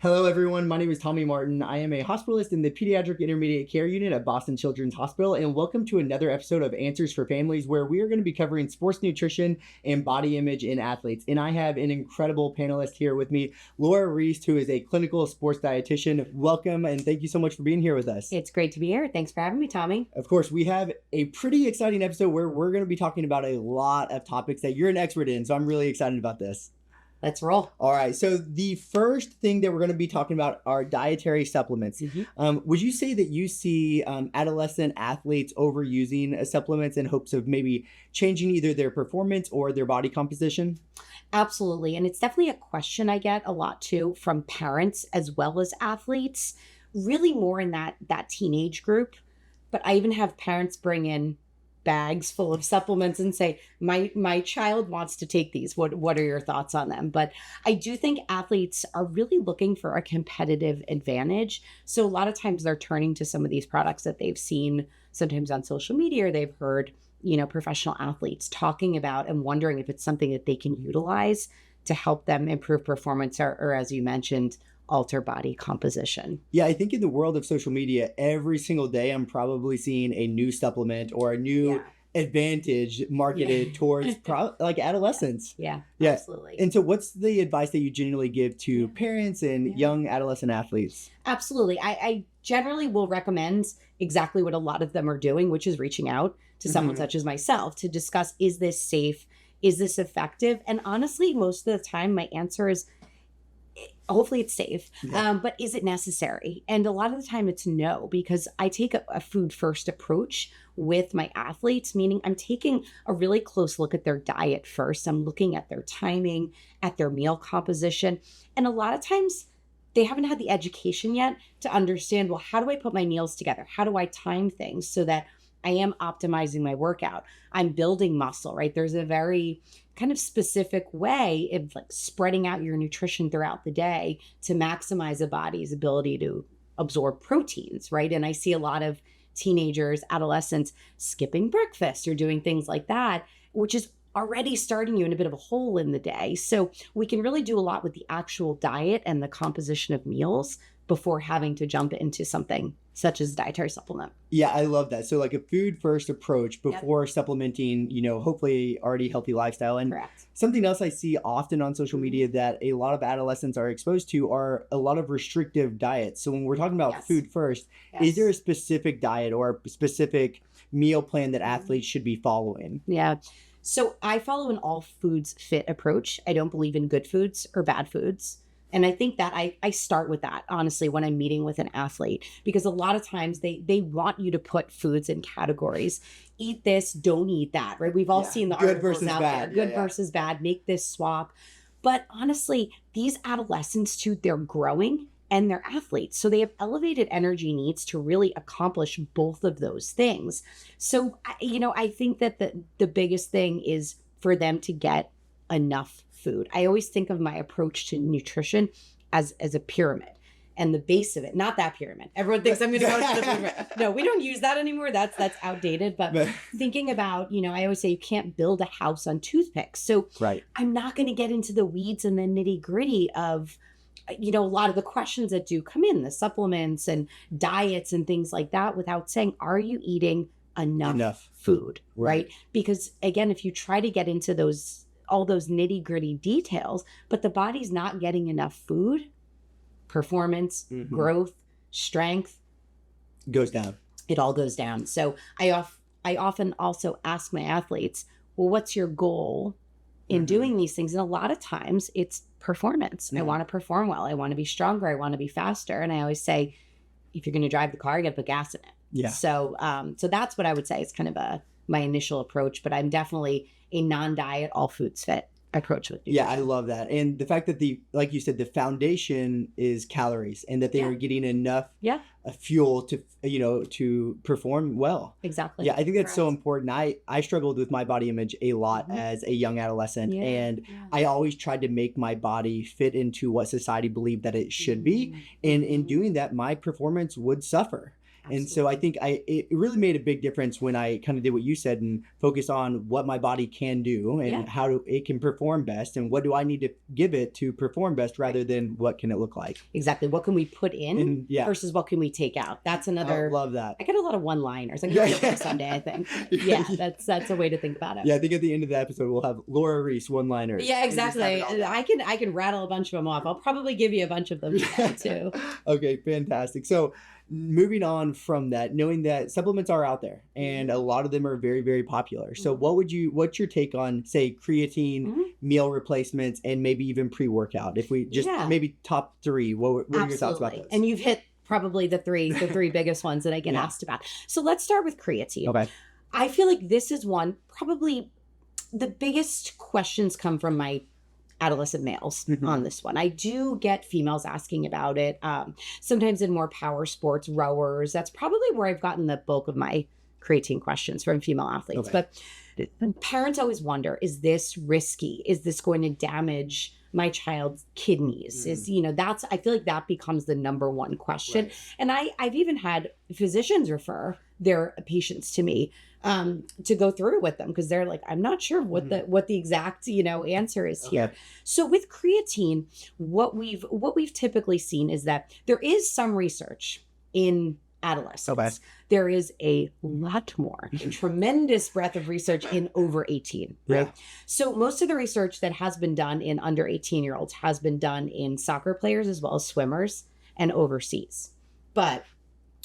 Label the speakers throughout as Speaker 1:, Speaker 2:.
Speaker 1: Hello, everyone. My name is Tommy Martin. I am a hospitalist in the Pediatric Intermediate Care Unit at Boston Children's Hospital, and welcome to another episode of Answers for Families, where we are going to be covering sports nutrition and body image in athletes. And I have an incredible panelist here with me, Laura Reece, who is a clinical sports dietitian. Welcome, and thank you so much for being here with us.
Speaker 2: It's great to be here. Thanks for having me, Tommy.
Speaker 1: Of course, we have a pretty exciting episode where we're going to be talking about a lot of topics that you're an expert in, so I'm really excited about this.
Speaker 2: Let's roll.
Speaker 1: All right. So the first thing that we're going to be talking about are dietary supplements. Would you say that you see adolescent athletes overusing supplements in hopes of maybe changing either their performance or their body composition?
Speaker 2: Absolutely. And it's definitely a question I get a lot too from parents as well as athletes, really more in that teenage group. But I even have parents bring in bags full of supplements and say, my child wants to take these. What are your thoughts on them? But I do think athletes are really looking for a competitive advantage. So a lot of times they're turning to some of these products that they've seen sometimes on social media, or they've heard, professional athletes talking about and wondering if it's something that they can utilize to help them improve performance or as you mentioned, alter body composition.
Speaker 1: Yeah, I think in the world of social media, every single day I'm probably seeing a new supplement or a new advantage marketed towards like adolescents.
Speaker 2: Yeah, absolutely.
Speaker 1: And so what's the advice that you generally give to parents and young adolescent athletes?
Speaker 2: Absolutely. I generally will recommend exactly what a lot of them are doing, which is reaching out to someone such as myself to discuss, is this safe? Is this effective? And honestly, most of the time my answer is, hopefully it's safe, but is it necessary? And a lot of the time it's no, because I take a food first approach with my athletes, meaning I'm taking a really close look at their diet first. I'm looking at their timing, at their meal composition. And a lot of times they haven't had the education yet to understand, well, how do I put my meals together? How do I time things so that I am optimizing my workout? I'm building muscle, right? There's a very kind of specific way of like spreading out your nutrition throughout the day to maximize a body's ability to absorb proteins, right? And I see a lot of teenagers, adolescents skipping breakfast or doing things like that, which is already starting you in a bit of a hole in the day. So we can really do a lot with the actual diet and the composition of meals before having to jump into something such as dietary supplement.
Speaker 1: Yeah, I love that. So like a food first approach before supplementing, hopefully already healthy lifestyle. And something else I see often on social media that a lot of adolescents are exposed to are a lot of restrictive diets. So when we're talking about food first, is there a specific diet or a specific meal plan that athletes should be following?
Speaker 2: Yeah. So I follow an all foods fit approach. I don't believe in good foods or bad foods. And I think that I start with that, honestly, when I'm meeting with an athlete, because a lot of times they want you to put foods in categories. Eat this, don't eat that, right? We've all seen the
Speaker 1: good
Speaker 2: articles
Speaker 1: versus
Speaker 2: out
Speaker 1: bad.
Speaker 2: there. Good versus bad, make this swap. But honestly, these adolescents too, they're growing and they're athletes. So they have elevated energy needs to really accomplish both of those things. So, I think that the biggest thing is for them to get enough food. I always think of my approach to nutrition as a pyramid, and the base of it, not that pyramid. Everyone thinks I'm going to go to the pyramid. No, we don't use that anymore. That's outdated. But thinking about, I always say you can't build a house on toothpicks. So I'm not going to get into the weeds and the nitty gritty of, a lot of the questions that do come in, the supplements and diets and things like that, without saying, are you eating enough food, right? Because again, if you try to get into all those nitty gritty details, but the body's not getting enough food, performance, growth, strength
Speaker 1: goes down.
Speaker 2: It all goes down. So I often also ask my athletes, well, what's your goal in doing these things? And a lot of times it's performance. I want to perform well. I want to be stronger. I want to be faster. And I always say, if you're going to drive the car, you got to put gas in it. Yeah. So that's what I would say is kind of my initial approach, but I'm definitely a non-diet, all foods fit approach with nutrition.
Speaker 1: Yeah, I love that. And the fact that like you said, the foundation is calories and that they are getting enough fuel to perform well.
Speaker 2: Exactly.
Speaker 1: Yeah, I think that's so important. I struggled with my body image a lot as a young adolescent, and I always tried to make my body fit into what society believed that it should be. And in doing that, my performance would suffer. And so I think it really made a big difference when I kind of did what you said and focused on what my body can do and how it can perform best and what do I need to give it to perform best rather than what can it look like.
Speaker 2: Exactly. What can we put in versus what can we take out? That's another.
Speaker 1: I love that.
Speaker 2: I got a lot of one-liners. I'm going to do someday, I think. Yeah, that's a way to think about it.
Speaker 1: Yeah, I think at the end of the episode we'll have Laura Reece one-liners.
Speaker 2: Yeah, exactly. I can rattle a bunch of them off. I'll probably give you a bunch of them too.
Speaker 1: Okay, fantastic. So moving on from that, knowing that supplements are out there and a lot of them are very, very popular. So what's your take on, say, creatine, meal replacements, and maybe even pre-workout? If we just maybe top three, what are your thoughts about those?
Speaker 2: And you've hit probably the three biggest ones that I get asked about. So let's start with creatine.
Speaker 1: Okay.
Speaker 2: I feel like this is one, probably the biggest questions come from my adolescent males on this one. I do get females asking about it. Sometimes in more power sports, rowers. That's probably where I've gotten the bulk of my creatine questions from female athletes. Okay. But parents always wonder, is this risky? Is this going to damage my child's kidneys? Is, I feel like that becomes the number one question. Right. And I've even had physicians refer their patients to me to go through with them because they're like, I'm not sure what the exact answer is here. So with creatine, what we've typically seen is that there is some research in adolescents. Okay. There is a lot more, a tremendous breadth of research in over 18. Right? Yeah. So most of the research that has been done in under 18-year-olds has been done in soccer players as well as swimmers and overseas. But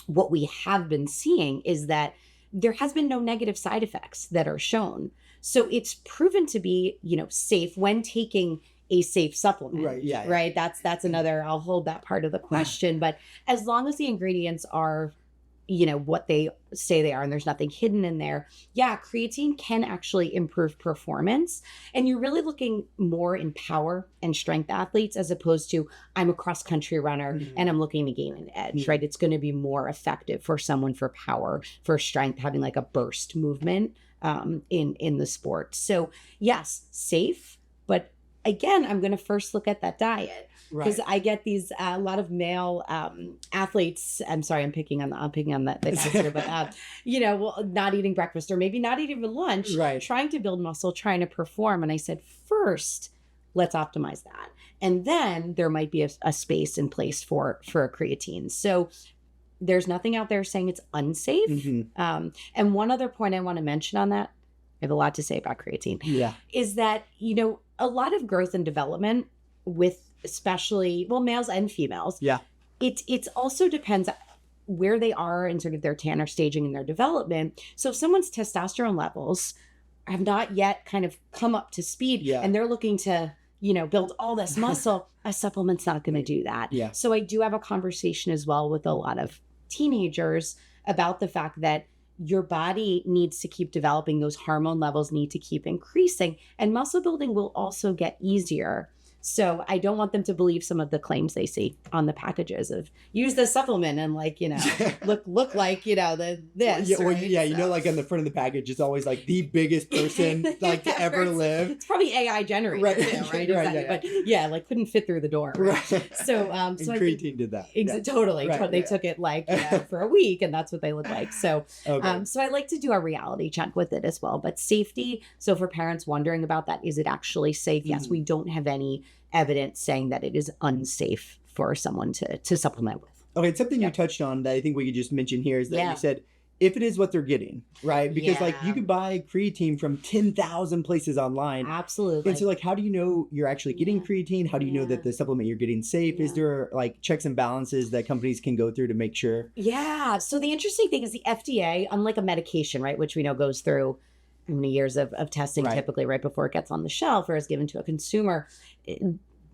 Speaker 2: what we have been seeing is that there has been no negative side effects that are shown. So it's proven to be, safe when taking a safe supplement. Right. Yeah. Right. That's another, I'll hold that part of the question. But as long as the ingredients are, what they say they are, and there's nothing hidden in there. Yeah. Creatine can actually improve performance. And you're really looking more in power and strength athletes as opposed to I'm a cross country runner and I'm looking to gain an edge, right? It's going to be more effective for someone for power, for strength, having like a burst movement in the sport. So yes, safe, but again, I'm going to first look at that diet because I get these a lot of male athletes. I'm sorry, I'm picking on the answer, but not eating breakfast or maybe not eating lunch, trying to build muscle, trying to perform. And I said, first, let's optimize that, and then there might be a space in place for a creatine. So there's nothing out there saying it's unsafe. And one other point I want to mention on that, I have a lot to say about creatine. Yeah, is that a lot of growth and development with especially males and females. Yeah, it's also depends where they are in sort of their Tanner staging in their development. So if someone's testosterone levels have not yet kind of come up to speed and they're looking to build all this muscle, a supplement's not going to do that. Yeah. So I do have a conversation as well with a lot of teenagers about the fact that your body needs to keep developing. Those hormone levels need to keep increasing, and muscle building will also get easier. So I don't want them to believe some of the claims they see on the packages of use this supplement and look like this.
Speaker 1: Yeah, right? Like on the front of the package, it's always like the biggest person to ever live.
Speaker 2: It's probably AI generated, right? But couldn't fit through the door. Right? So
Speaker 1: and creatine did that.
Speaker 2: Totally. They took it for a week, and that's what they look like. So so I like to do a reality check with it as well. But safety. So for parents wondering about that, is it actually safe? Yes, we don't have any evidence saying that it is unsafe for someone to supplement with.
Speaker 1: Okay, something you touched on that I think we could just mention here is that you said if it is what they're getting, right? Because you could buy creatine from 10,000 places online.
Speaker 2: Absolutely.
Speaker 1: And so how do you know you're actually getting creatine? How do you know that the supplement you're getting safe? Is there checks and balances that companies can go through to make sure? Yeah.
Speaker 2: So the interesting thing is the FDA, unlike a medication, right, which we know goes through how many years of testing typically right before it gets on the shelf or is given to a consumer,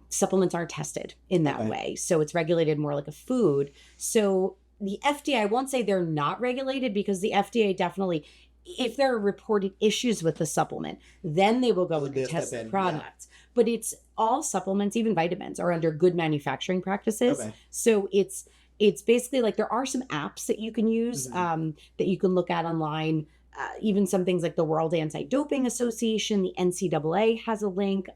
Speaker 2: supplements aren't tested in that way. So it's regulated more like a food. So the FDA, I won't say they're not regulated because the FDA definitely, if there are reported issues with the supplement, then they will go and test the product. But it's all supplements, even vitamins, are under good manufacturing practices. So it's basically like there are some apps that you can use that you can look at online even some things like the World Anti-Doping Association, the NCAA has a link.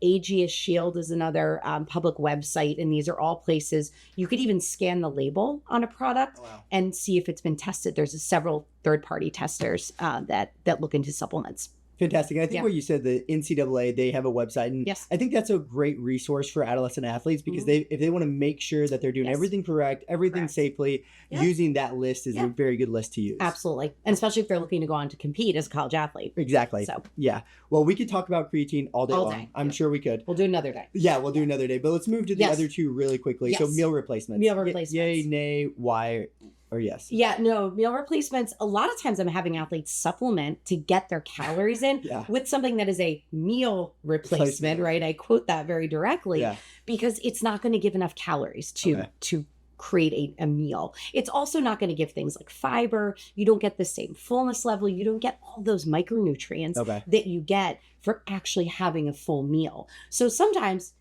Speaker 2: AGS Shield is another public website, and these are all places you could even scan the label on a product and see if it's been tested. There's several third-party testers that look into supplements.
Speaker 1: Fantastic. And I think what you said, the NCAA, they have a website. And I think that's a great resource for adolescent athletes because if they want to make sure that they're doing everything correct, everything safely, using that list is a very good list to use.
Speaker 2: Absolutely. And especially if they're looking to go on to compete as a college athlete.
Speaker 1: Exactly. So, well, we could talk about creatine all day long. I'm sure we could.
Speaker 2: We'll do another day.
Speaker 1: Yeah, we'll do another day. But let's move to the other two really quickly. So meal replacements.
Speaker 2: Meal replacements.
Speaker 1: Yay, nay, why, or yes?
Speaker 2: Yeah, no, meal replacements. A lot of times I'm having athletes supplement to get their calories in with something that is a meal replacement, right? I quote that very directly because it's not going to give enough calories to create a meal. It's also not going to give things like fiber. You don't get the same fullness level. You don't get all those micronutrients that you get for actually having a full meal. So sometimes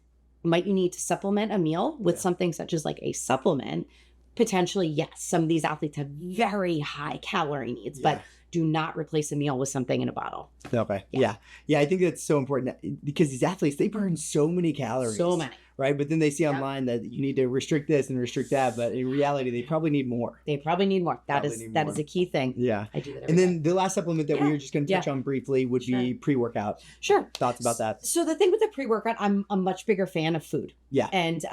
Speaker 2: might you need to supplement a meal with something such as like a supplement. Potentially, yes. Some of these athletes have very high calorie needs, but do not replace a meal with something in a bottle.
Speaker 1: Okay. Yeah. I think that's so important because these athletes, they burn so many calories.
Speaker 2: So many.
Speaker 1: Right. But then they see online that you need to restrict this and restrict that. But in reality, they probably need more.
Speaker 2: That is a key thing.
Speaker 1: Yeah.
Speaker 2: I do that.
Speaker 1: And then the last supplement that we were just going to touch on briefly would be pre-workout.
Speaker 2: Sure.
Speaker 1: Thoughts about that?
Speaker 2: So the thing with the pre-workout, I'm a much bigger fan of food.
Speaker 1: Yeah.
Speaker 2: And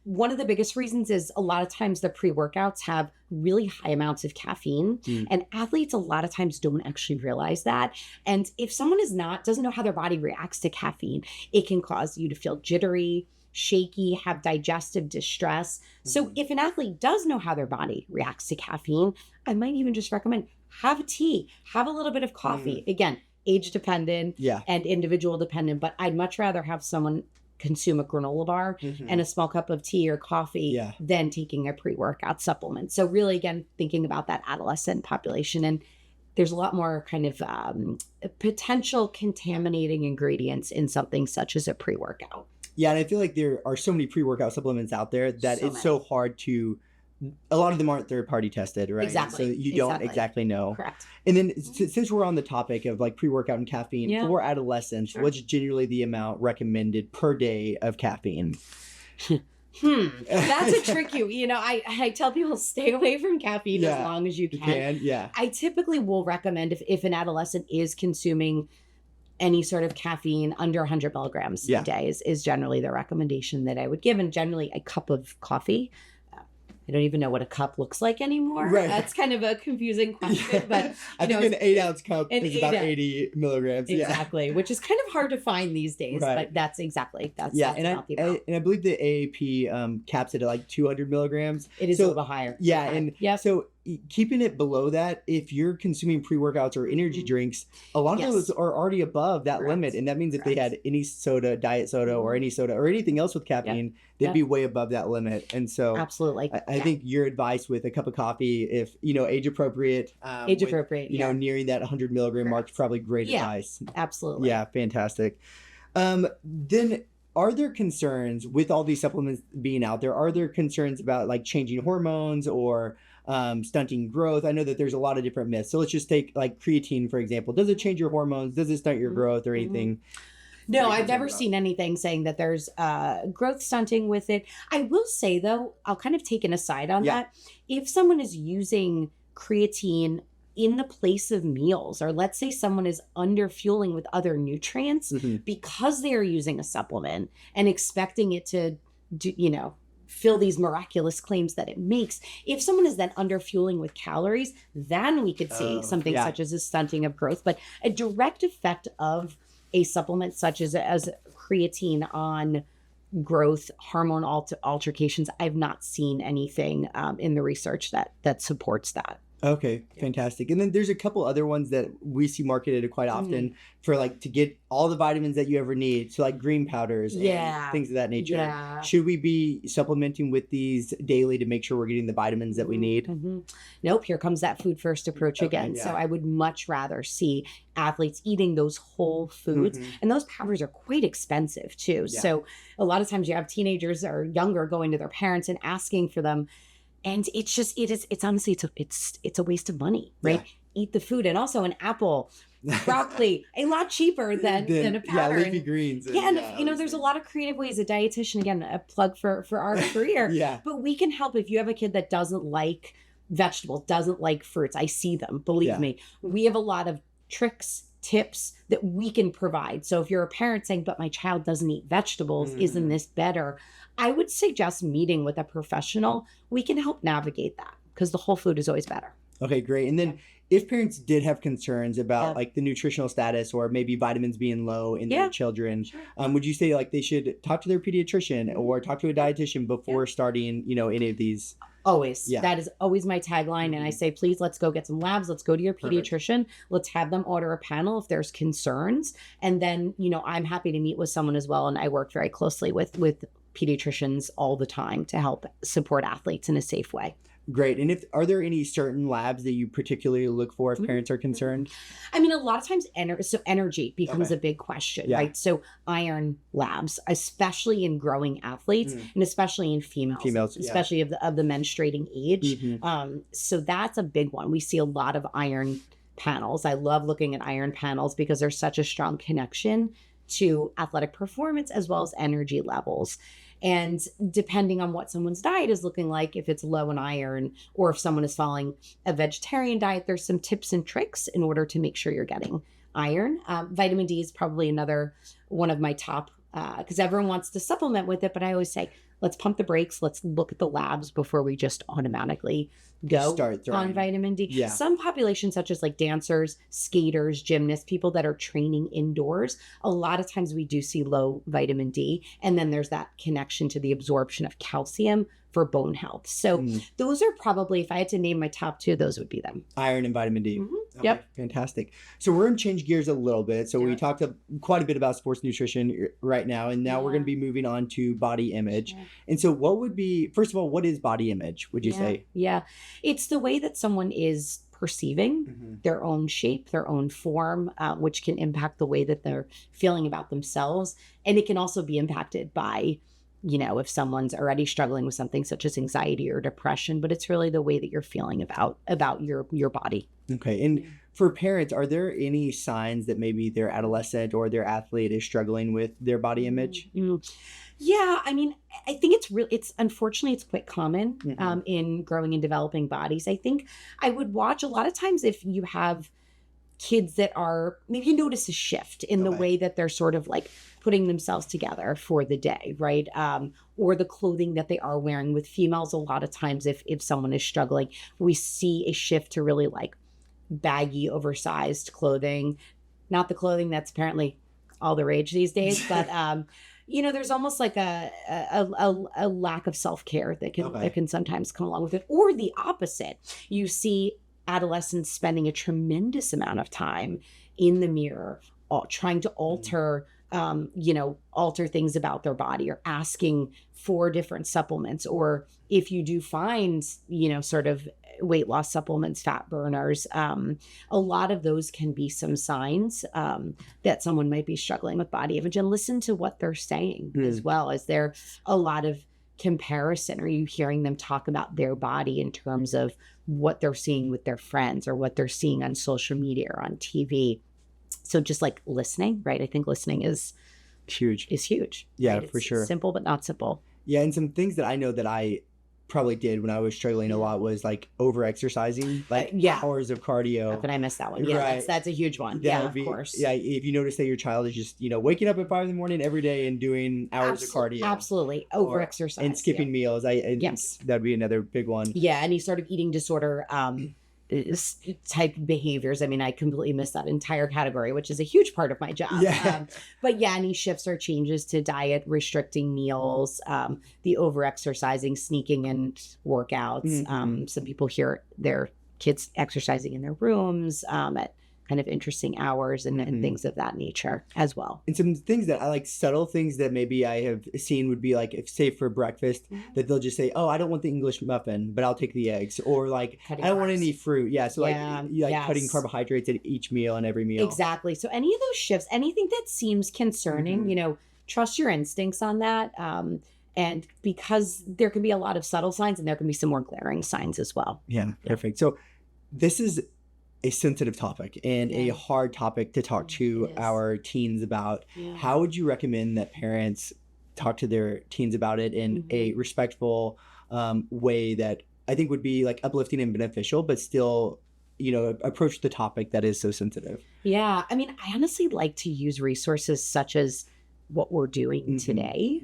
Speaker 2: one of the biggest reasons is a lot of times the pre-workouts have really high amounts of caffeine. And athletes a lot of times don't actually realize that. And if someone doesn't know how their body reacts to caffeine, it can cause you to feel jittery, shaky, have digestive distress. So if an athlete does know how their body reacts to caffeine, I might even just recommend have a tea, have a little bit of coffee. Again, age dependent and individual dependent, but I'd much rather have someone consume a granola bar and a small cup of tea or coffee than taking a pre-workout supplement. So really, again, thinking about that adolescent population, and there's a lot more kind of potential contaminating ingredients in something such as a pre-workout.
Speaker 1: Yeah, and I feel like there are so many pre-workout supplements out there that it's so hard to, a lot of them aren't third-party tested, right?
Speaker 2: Exactly.
Speaker 1: So you don't exactly know.
Speaker 2: Correct.
Speaker 1: And then since we're on the topic of like pre-workout and caffeine, for adolescents, what's generally the amount recommended per day of caffeine?
Speaker 2: That's a tricky, I tell people stay away from caffeine as long as you can. I typically will recommend if an adolescent is consuming any sort of caffeine under 100 milligrams a day is generally the recommendation that I would give. And generally a cup of coffee. I don't even know what a cup looks like anymore. Right. That's kind of a confusing question. But
Speaker 1: I think an 8-ounce cup is about 80 milligrams.
Speaker 2: Exactly, which is kind of hard to find these days. But that's and
Speaker 1: I believe the AAP caps it at like 200 milligrams.
Speaker 2: It is a little higher.
Speaker 1: Yeah, and so keeping it below that, if you're consuming pre-workouts or energy drinks, a lot of those are already above that limit. And that means if they had any soda, diet soda, or any soda, or anything else with caffeine, they'd be way above that limit. And so
Speaker 2: absolutely,
Speaker 1: I think your advice with a cup of coffee, if, age appropriate, nearing that 100 milligram mark is probably great advice.
Speaker 2: Absolutely.
Speaker 1: Yeah, fantastic. Then are there concerns with all these supplements being out there? Are there concerns about like changing hormones or stunting growth? I know that there's a lot of different myths. So let's just take like creatine, for example. Does it change your hormones? Does it stunt your growth or anything?
Speaker 2: No, I've never seen anything saying that there's growth stunting with it. I will say, though, I'll kind of take an aside on that. If someone is using creatine in the place of meals, or let's say someone is under fueling with other nutrients because they are using a supplement and expecting it to, fill these miraculous claims that it makes. If someone is then under fueling with calories, then we could see something such as a stunting of growth. But a direct effect of a supplement such as creatine on growth, hormone altercations, I've not seen anything in the research that supports that.
Speaker 1: Okay, fantastic. And then there's a couple other ones that we see marketed quite often for like to get all the vitamins that you ever need. So like green powders and things of that nature. Yeah. Should we be supplementing with these daily to make sure we're getting the vitamins that we need?
Speaker 2: Nope. Here comes that food first approach again. So I would much rather see athletes eating those whole foods. And those powders are quite expensive too. So a lot of times you have teenagers or younger going to their parents and asking for them. And it's honestly, it's a waste of money, right? eat the food. And also an apple, broccoli, a lot cheaper than a powder.
Speaker 1: Yeah, leafy greens.
Speaker 2: There's a lot of creative ways. A dietitian, again, a plug for our career.
Speaker 1: Yeah.
Speaker 2: But we can help if you have a kid that doesn't like vegetables, doesn't like fruits. I see them, believe me. We have a lot of tricks, tips that we can provide. So if you're a parent saying, but my child doesn't eat vegetables, isn't this better? I would suggest meeting with a professional. We can help navigate that because the whole food is always better.
Speaker 1: Okay, great. And then if parents did have concerns about like the nutritional status or maybe vitamins being low in their children, would you say like they should talk to their pediatrician or talk to a dietitian before starting, any of these?
Speaker 2: Always. Yeah. That is always my tagline. And I say, please, let's go get some labs. Let's go to your pediatrician. Let's have them order a panel if there's concerns. And then, I'm happy to meet with someone as well. And I work very closely with pediatricians all the time to help support athletes in a safe way.
Speaker 1: Great. And are there any certain labs that you particularly look for if parents are concerned?
Speaker 2: I mean, a lot of times energy becomes a big question, right? So iron labs, especially in growing athletes and especially in females especially of the menstruating age. So that's a big one. We see a lot of iron panels. I love looking at iron panels because there's such a strong connection to athletic performance as well as energy levels. And depending on what someone's diet is looking like, if it's low in iron or if someone is following a vegetarian diet, there's some tips and tricks in order to make sure you're getting iron. Vitamin D is probably another one of my top, because everyone wants to supplement with it. But I always say, let's pump the brakes. Let's look at the labs before we just automatically go on vitamin D. Yeah. Some populations, such as like dancers, skaters, gymnasts, people that are training indoors, a lot of times we do see low vitamin D. And then there's that connection to the absorption of calcium for bone health. So those are probably, if I had to name my top two, those would be them.
Speaker 1: Iron and vitamin D.
Speaker 2: Okay, yep.
Speaker 1: Fantastic. So we're going to change gears a little bit. So we talked quite a bit about sports nutrition right now, and now we're going to be moving on to body image. And so first of all, what is body image, would you say?
Speaker 2: Yeah. It's the way that someone is perceiving their own shape, their own form, which can impact the way that they're feeling about themselves. And it can also be impacted by, if someone's already struggling with something such as anxiety or depression, but it's really the way that you're feeling about your body.
Speaker 1: Okay. And for parents, are there any signs that maybe their adolescent or their athlete is struggling with their body image?
Speaker 2: Yeah. I mean, I think unfortunately, it's quite common in growing and developing bodies. I think I would watch a lot of times if you have kids that are, maybe you notice a shift in the way that they're sort of like putting themselves together for the day, right? Or the clothing that they are wearing. With females, a lot of times if someone is struggling, we see a shift to really like baggy, oversized clothing. Not the clothing that's apparently all the rage these days, but there's almost like a lack of self-care that can sometimes come along with it. Or the opposite. You see adolescents spending a tremendous amount of time in the mirror, trying to alter things about their body or asking for different supplements. Or if you do find, sort of weight loss supplements, fat burners, a lot of those can be some signs that someone might be struggling with body image. And listen to what they're saying as well. Is there a lot of comparison? Are you hearing them talk about their body in terms of what they're seeing with their friends or what they're seeing on social media or on TV? So just like listening, right? I think listening is huge.
Speaker 1: Yeah,
Speaker 2: right?
Speaker 1: For sure.
Speaker 2: Simple, but not simple.
Speaker 1: Yeah. And some things that I know that I probably did when I was struggling a lot was like overexercising, like hours of cardio.
Speaker 2: How can I miss that one? Yeah, right. That's a huge one. Of course.
Speaker 1: Yeah, if you notice that your child is just, waking up at 5 a.m. every day and doing hours of cardio.
Speaker 2: Absolutely. Overexercise.
Speaker 1: And skipping meals. Yes. That'd be another big one.
Speaker 2: Yeah, any sort of eating disorder type behaviors. I mean, I completely missed that entire category, which is a huge part of my job.
Speaker 1: Yeah.
Speaker 2: But yeah, any shifts or changes to diet, restricting meals, the overexercising, sneaking in workouts. Some people hear their kids exercising in their rooms at kind of interesting hours and things of that nature as well.
Speaker 1: And some things that I like, subtle things that maybe I have seen would be like, if say for breakfast, that they'll just say, oh, I don't want the English muffin, but I'll take the eggs. Or like, I don't want any fruit. Yeah. So cutting carbohydrates at each meal and every meal.
Speaker 2: Exactly. So any of those shifts, anything that seems concerning, trust your instincts on that. And because there can be a lot of subtle signs and there can be some more glaring signs as well.
Speaker 1: Yeah. Perfect. So this is a sensitive topic and a hard topic to talk to our teens about. How would you recommend that parents talk to their teens about it in a respectful way that I think would be like uplifting and beneficial, but still, you know, approach the topic that is so sensitive?
Speaker 2: Yeah. I mean, I honestly like to use resources such as what we're doing today.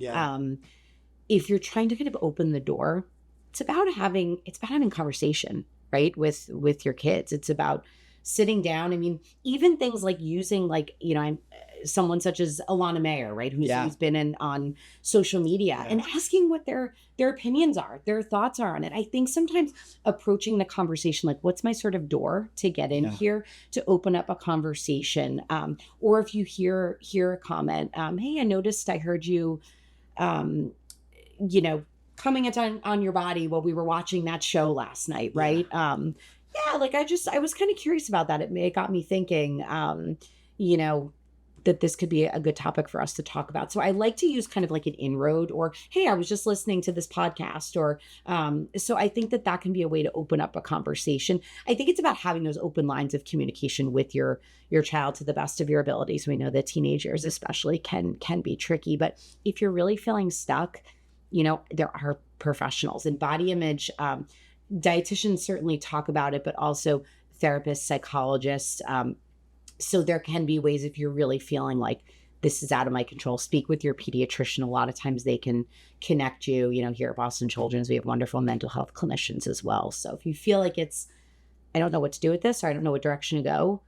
Speaker 2: If you're trying to kind of open the door, it's about having conversation, right? With your kids. It's about sitting down. I mean, even things like using, like, you know, I'm someone such as Alana Mayer, right? Who's been on social media and asking what their opinions are, their thoughts are on it. I think sometimes approaching the conversation, like, what's my sort of door to get in here, to open up a conversation. Or if you hear a comment, hey, I heard you, you know, coming on your body while we were watching that show last night, right? Like I was kind of curious about that. It got me thinking, you know, that this could be a good topic for us to talk about. So I like to use kind of like an inroad, or, hey, I was just listening to this podcast, or, so I think that can be a way to open up a conversation. I think it's about having those open lines of communication with your child to the best of your abilities. We know that teenagers especially can be tricky, but if you're really feeling stuck, you know, there are professionals in body image. Dietitians certainly talk about it, but also therapists, psychologists. So there can be ways, if you're really feeling like this is out of my control, speak with your pediatrician. A lot of times they can connect you. You know, here at Boston Children's, we have wonderful mental health clinicians as well. So if you feel like I don't know what to do with this, or I don't know what direction to go,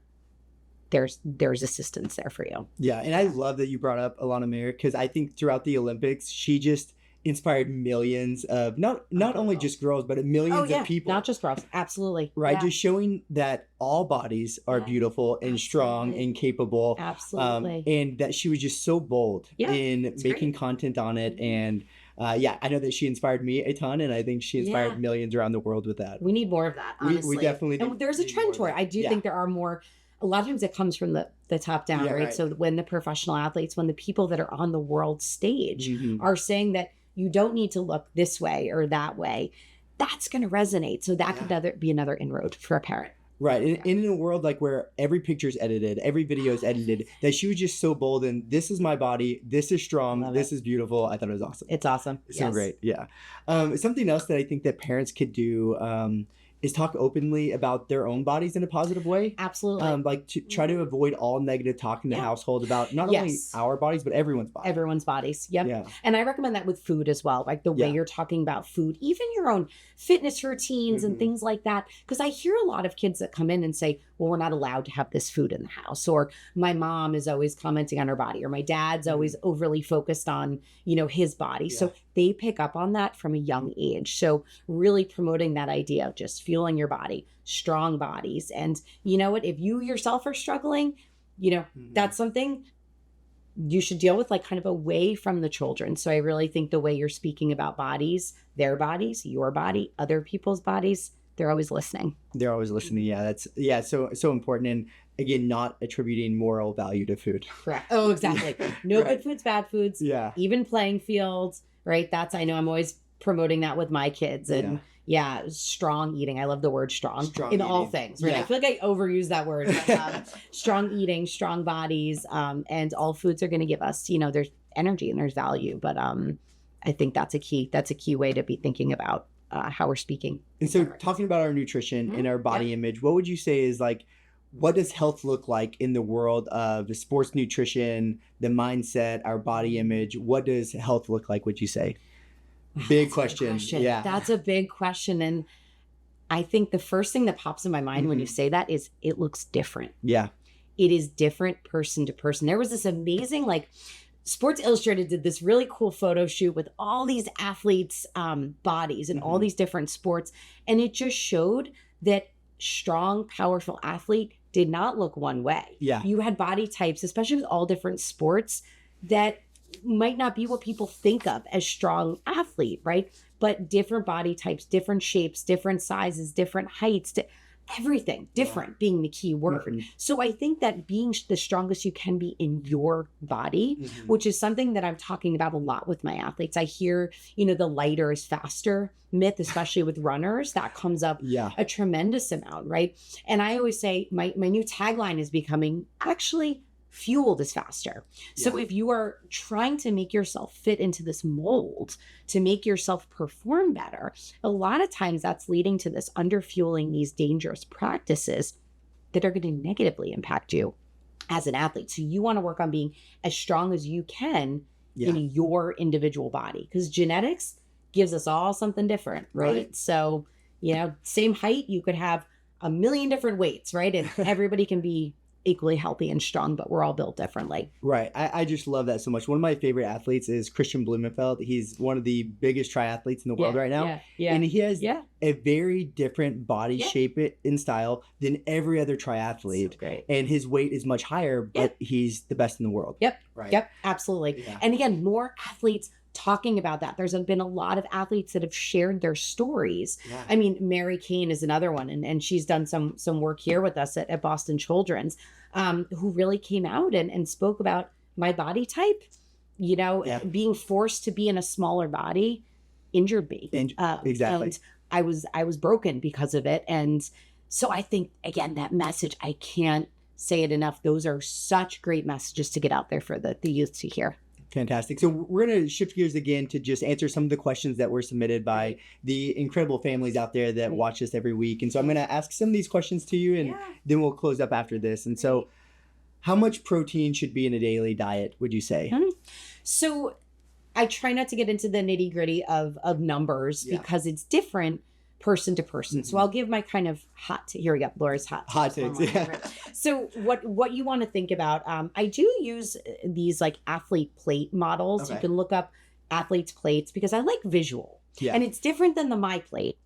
Speaker 2: there's assistance there for you.
Speaker 1: Yeah. And I love that you brought up Alana Mayer, because I think throughout the Olympics, she just inspired millions of not only just girls, but millions of people.
Speaker 2: Not just girls. Absolutely.
Speaker 1: Right.
Speaker 2: Yeah.
Speaker 1: Just showing that all bodies are beautiful and strong and capable.
Speaker 2: Absolutely.
Speaker 1: And that she was just so bold in making content on it. And I know that she inspired me a ton, and I think she inspired millions around the world with that.
Speaker 2: We need more of that, honestly.
Speaker 1: We definitely do.
Speaker 2: And there's a trend for it. I do think there are more. A lot of times it comes from the top down, right? So when the professional athletes, when the people that are on the world stage are saying that you don't need to look this way or that way, that's going to resonate. So that could be another inroad for a parent.
Speaker 1: Right. And in a world like where every picture is edited, every video is edited, that she was just so bold, and this is my body, this is strong, this is beautiful. I thought it was awesome.
Speaker 2: It's awesome.
Speaker 1: It's so great. Yeah. Something else that I think that parents could do is talk openly about their own bodies in a positive way.
Speaker 2: Absolutely.
Speaker 1: Like to try to avoid all negative talk in the household about not only our bodies, but everyone's bodies.
Speaker 2: Everyone's bodies. Yep. Yeah. And I recommend that with food as well. Like the way you're talking about food, even your own fitness routines and things like that. Because I hear a lot of kids that come in and say, well, we're not allowed to have this food in the house. Or my mom is always commenting on her body. Or my dad's always overly focused on, you know, his body. Yeah. So they pick up on that from a young age. So really promoting that idea of just fueling your body, strong bodies. And you know what, if you yourself are struggling, you know, that's something you should deal with, like kind of away from the children. So I really think the way you're speaking about bodies, their bodies, your body, other people's bodies, they're always listening.
Speaker 1: They're always listening. Yeah, that's so important. And again, not attributing moral value to food.
Speaker 2: Correct. Oh, exactly. No good foods, bad foods.
Speaker 1: Yeah.
Speaker 2: Even playing fields, right? I know I'm always promoting that with my kids. And strong eating. I love the word strong in eating. All things, right? Yeah. I feel like I overuse that word. But, strong eating, strong bodies, and all foods are going to give us, you know, there's energy and there's value. But I think that's a key way to be thinking about how we're speaking.
Speaker 1: And so talking about our nutrition and our body image, what would you say is like, what does health look like in the world of the sports nutrition, the mindset, our body image? What does health look like, would you say? Big question. Yeah.
Speaker 2: That's a big question. And I think the first thing that pops in my mind when you say that is it looks different.
Speaker 1: Yeah.
Speaker 2: It is different person to person. There was this amazing, like, Sports Illustrated did this really cool photo shoot with all these athletes' bodies and all these different sports. And it just showed that strong, powerful athlete did not look one way.
Speaker 1: Yeah.
Speaker 2: You had body types, especially with all different sports, that might not be what people think of as strong athlete, right? But different body types, different shapes, different sizes, different heights. everything different being the key word. So I think that being the strongest you can be in your body, which is something that I'm talking about a lot with my athletes. I hear, the lighter is faster myth, especially with runners, that comes up a tremendous amount, right? And I always say my new tagline is becoming actually fueled is faster. So if you are trying to make yourself fit into this mold to make yourself perform better, a lot of times that's leading to this underfueling, these dangerous practices that are going to negatively impact you as an athlete. So you want to work on being as strong as you can in your individual body, because genetics gives us all something different, right? So, same height, you could have a million different weights, right? And everybody can be equally healthy and strong, but we're all built differently.
Speaker 1: Right. I just love that so much. One of my favorite athletes is Christian Blumenfeld. He's one of the biggest triathletes in the world right now. And he has a very different body shape and style than every other triathlete. So great. And his weight is much higher, but he's the best in the world.
Speaker 2: Yep. Absolutely. And again, more athletes talking about that. There's been a lot of athletes that have shared their stories. I mean, Mary Kane is another one, and she's done some work here with us at Boston Children's, who really came out and spoke about my body type, being forced to be in a smaller body injured me.
Speaker 1: Exactly.
Speaker 2: And I was broken because of it. And so I think, again, that message, I can't say it enough. Those are such great messages to get out there for the youth to hear.
Speaker 1: Fantastic. So we're going to shift gears again to just answer some of the questions that were submitted by the incredible families out there that watch us every week. And so I'm going to ask some of these questions to you, and then we'll close up after this. And so how much protein should be in a daily diet, would you say?
Speaker 2: So I try not to get into the nitty gritty of numbers because it's different person to person. So I'll give my kind of here we go, Laura's hot takes. So what you want to think about, I do use these like athlete plate models. You can look up athletes plates because I like visual, and it's different than the My Plate,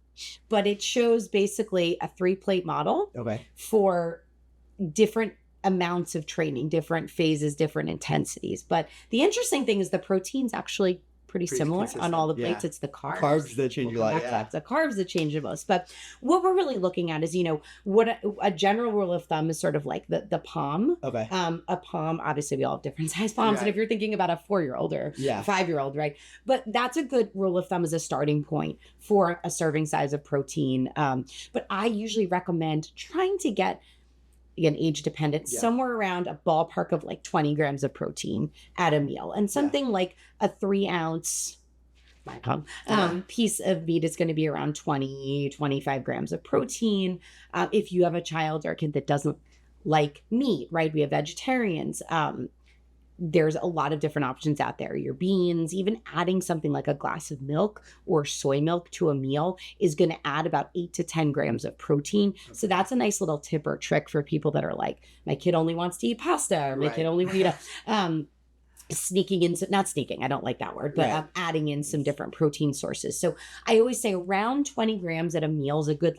Speaker 2: but it shows basically a 3-plate model for different amounts of training, different phases, different intensities. But the interesting thing is the protein's actually pretty similar on all the plates. It's the carbs
Speaker 1: that change your life.
Speaker 2: The carbs that change the most. But what we're really looking at is, what a general rule of thumb is sort of like the palm. A palm, obviously we all have different size palms. And if you're thinking about a 4-year-old or a 5-year-old, right? But that's a good rule of thumb as a starting point for a serving size of protein. But I usually recommend trying to get, again, age dependent, somewhere around a ballpark of like 20 grams of protein at a meal. And something like a 3-ounce piece of meat is going to be around 25 grams of protein. If you have a child or a kid that doesn't like meat, right? We have vegetarians. There's a lot of different options out there. Your beans, even adding something like a glass of milk or soy milk to a meal is going to add about 8 to 10 grams of protein. So that's a nice little tip or trick for people that are like, my kid only wants to eat pasta, or my kid only sneaking in, not sneaking, I don't like that word, but adding in some different protein sources. So I always say around 20 grams at a meal is a good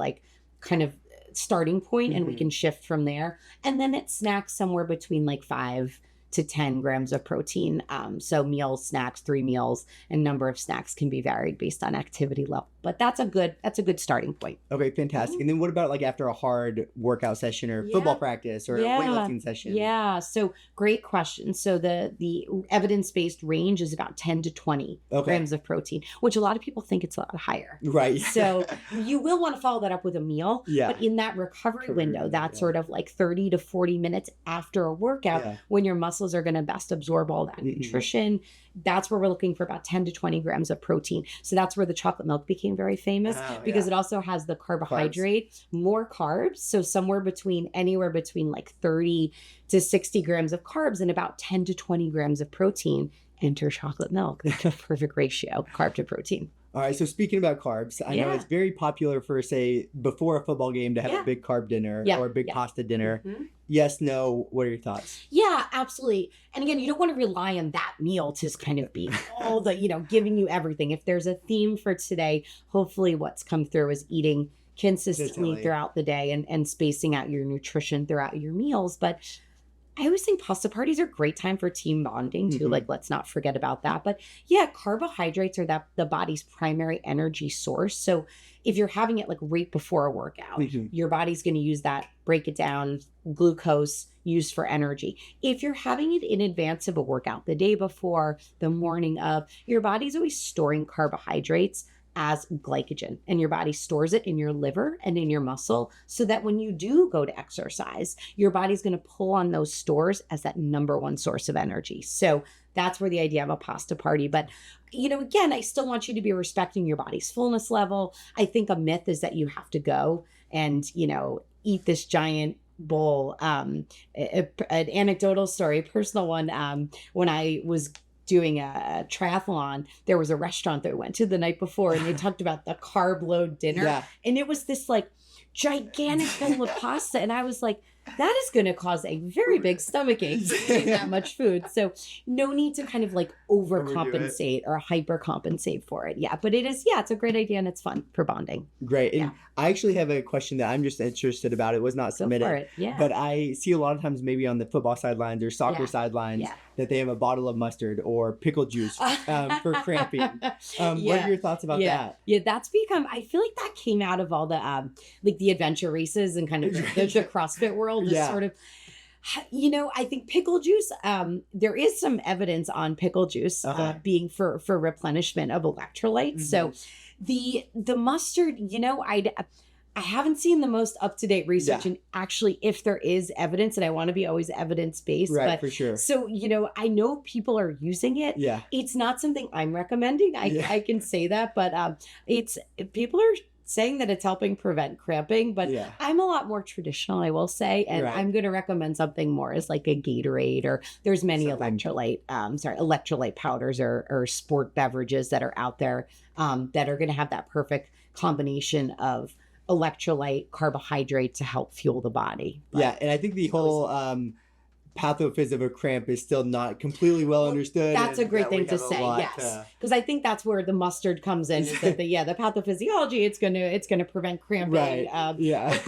Speaker 2: kind of starting point, and we can shift from there. And then at snacks, somewhere between 5 to 10 grams of protein. So meals, snacks, 3 meals, and number of snacks can be varied based on activity level. But that's a good starting point.
Speaker 1: Okay, fantastic. And then what about after a hard workout session or football practice or a weightlifting session?
Speaker 2: Yeah, so great question. So the evidence-based range is about 10 to 20 grams of protein, which a lot of people think it's a lot higher.
Speaker 1: Right.
Speaker 2: So you will want to follow that up with a meal. But in that recovery window, that's sort of 30 to 40 minutes after a workout when your muscles are going to best absorb all that nutrition. That's where we're looking for about 10 to 20 grams of protein. So that's where the chocolate milk became very famous because it also has the carbohydrate, more carbs. So anywhere between 30 to 60 grams of carbs and about 10 to 20 grams of protein. Enter chocolate milk. That's a perfect ratio, carb to protein.
Speaker 1: All right. So speaking about carbs, I know it's very popular for, say, before a football game to have a big carb dinner or a big pasta dinner. Yes, no. What are your thoughts?
Speaker 2: Yeah, absolutely. And again, you don't want to rely on that meal to kind of be all the, giving you everything. If there's a theme for today, hopefully what's come through is eating consistently throughout the day and spacing out your nutrition throughout your meals. But I always think pasta parties are a great time for team bonding too. Like, let's not forget about that. But yeah, carbohydrates are the body's primary energy source. So if you're having it like right before a workout, your body's going to use that, break it down, glucose used for energy. If you're having it in advance of a workout, the day before, the morning of, your body's always storing carbohydrates as glycogen, and your body stores it in your liver and in your muscle, so that when you do go to exercise, your body's going to pull on those stores as that number one source of energy. So that's where the idea of a pasta party. But, again, I still want you to be respecting your body's fullness level. I think a myth is that you have to go and, eat this giant bowl. An anecdotal story, a personal one, when I was doing a triathlon, there was a restaurant that we went to the night before, and they talked about the carb load dinner. And it was this like gigantic bowl of pasta. And I was like, that is going to cause a very big stomach ache eating that much food. So no need to kind of like overcompensate or hypercompensate for it. Yeah. But it's a great idea, and it's fun for bonding.
Speaker 1: Great. And I actually have a question that I'm just interested about. It was not submitted.
Speaker 2: Go for it. Yeah.
Speaker 1: But I see a lot of times maybe on the football sidelines or soccer sidelines that they have a bottle of mustard or pickle juice for cramping. What are your thoughts about that? Yeah, that's become, I feel like that came out of all the like the adventure races and kind of the CrossFit world. Sort of, I think pickle juice, there is some evidence on pickle juice being for replenishment of electrolytes. So the mustard, I haven't seen the most up-to-date research, and actually if there is evidence, and I want to be always evidence-based. Right,
Speaker 2: but,
Speaker 1: for sure.
Speaker 2: So, I know people are using it. Yeah. It's not something I'm recommending. I can say that, but people are saying that it's helping prevent cramping, but I'm a lot more traditional, I will say, and I'm going to recommend something more as like a Gatorade, or there's many electrolyte powders or sport beverages that are out there that are going to have that perfect combination of electrolyte, carbohydrate to help fuel the body. But
Speaker 1: and I think the whole pathophys of a cramp is still not completely well understood.
Speaker 2: That's a great thing to say, yes, because I think that's where the mustard comes in. Is that the pathophysiology, it's gonna prevent cramping.
Speaker 1: Right.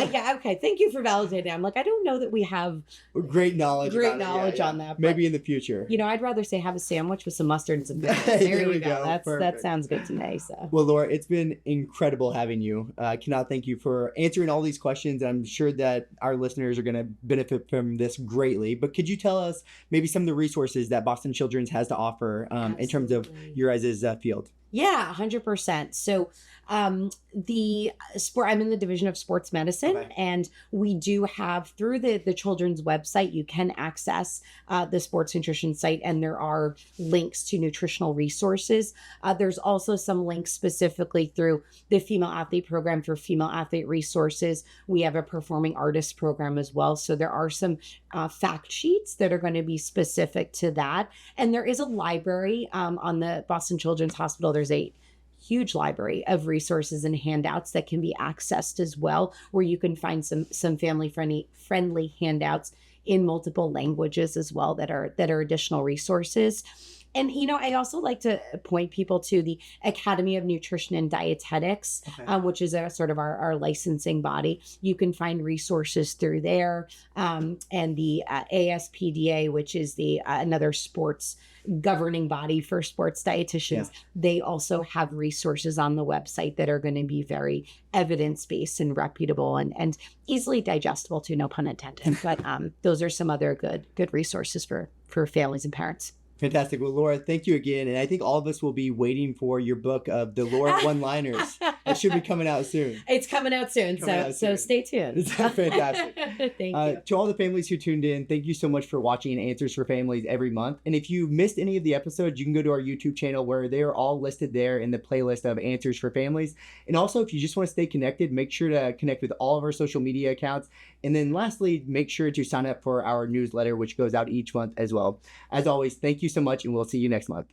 Speaker 2: Okay. Thank you for validating. I'm like, I don't know that we have
Speaker 1: great knowledge
Speaker 2: on that.
Speaker 1: Maybe in the future.
Speaker 2: I'd rather say have a sandwich with some mustard and some pickles. There you go. That sounds good to me. So.
Speaker 1: Well, Laura, it's been incredible having you. I cannot thank you for answering all these questions. I'm sure that our listeners are going to benefit from this greatly. But could you tell us maybe some of the resources that Boston Children's has to offer in terms of your guys' field?
Speaker 2: Yeah, 100%. So the sport, I'm in the division of sports medicine, and we do have through the children's website, you can access the sports nutrition site, and there are links to nutritional resources. There's also some links specifically through the female athlete program for female athlete resources. We have a performing artist program as well. So there are some fact sheets that are going to be specific to that. And there is a library on the Boston Children's Hospital. There's a huge library of resources and handouts that can be accessed as well, where you can find some family friendly handouts in multiple languages as well that are additional resources. And, I also like to point people to the Academy of Nutrition and Dietetics, which is a sort of our licensing body. You can find resources through there. And the ASPDA, which is the another sports governing body for sports dietitians. They also have resources on the website that are going to be very evidence-based and reputable and easily digestible too, no pun intended. But those are some other good resources for families and parents.
Speaker 1: Fantastic. Well, Laura, thank you again. And I think all of us will be waiting for your book of the Laura one-liners. It should be coming out soon.
Speaker 2: It's coming out soon. So stay tuned.
Speaker 1: It's fantastic.
Speaker 2: Thank you.
Speaker 1: To all the families who tuned in, thank you so much for watching Answers for Families every month. And if you missed any of the episodes, you can go to our YouTube channel where they are all listed there in the playlist of Answers for Families. And also, if you just want to stay connected, make sure to connect with all of our social media accounts. And then lastly, make sure to sign up for our newsletter, which goes out each month as well. As always, thank you so much, and we'll see you next month.